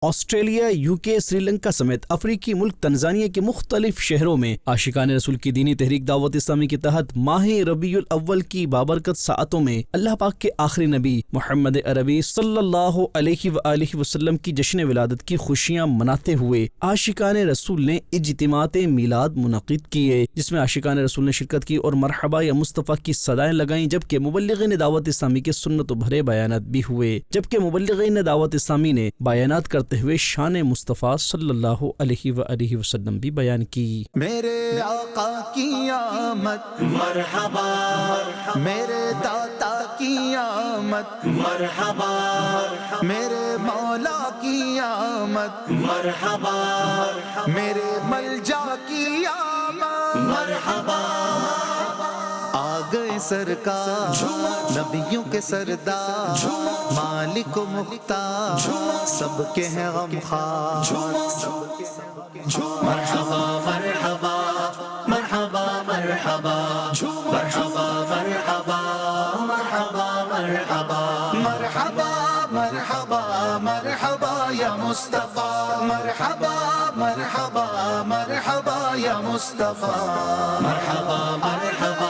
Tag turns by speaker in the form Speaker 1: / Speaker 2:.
Speaker 1: Australia, UK، Sri Lanka سمیت افریقی ملک Tanzania کے مختلف شہروں میں عاشقان رسول کی دینی تحریک دعوت اسلامی کے تحت ماہ ربیع الاول کی بابرکت ساعتوں میں اللہ پاک کے آخری نبی محمد عربی صلی اللہ علیہ وآلہ وسلم کی جشن ولادت کی خوشیاں مناتے ہوئے عاشقان رسول نے اجتماعات میلاد منعقد کیے، جس میں عاشقان رسول نے شرکت کی اور مرحبا یا مصطفیٰ کی صدائیں لگائیں، جبکہ مبلغین دعوت اسلامی کے سنت و بھرے بیانات بھی ہوئے، جبکہ مبلغین دعوت اسلامی نے بیانات کرتے ہوئے شان مصطفیٰ صلی اللہ علیہ وآلہ وسلم بھی بیان کی۔
Speaker 2: میرے آقا کی آمد مرحبا، میرے داتا کی آمد مرحبا، میرے مولا کی آمد مرحبا، میرے ملجا کی آمد مرحبا۔ آ گئے سرکار نبیوں کے سردار، مالک و مختار سب کے ہیں غمخوار۔ مرحبا مرحبا مرحبا مرحبا مرحبا مرحبا مرحبا مرحبا مرحبا مرحبا مرحبا یا مصطفیٰ، مرحبا مرحبا مرحبا یا مصطفیٰ، مرحبا مرحبا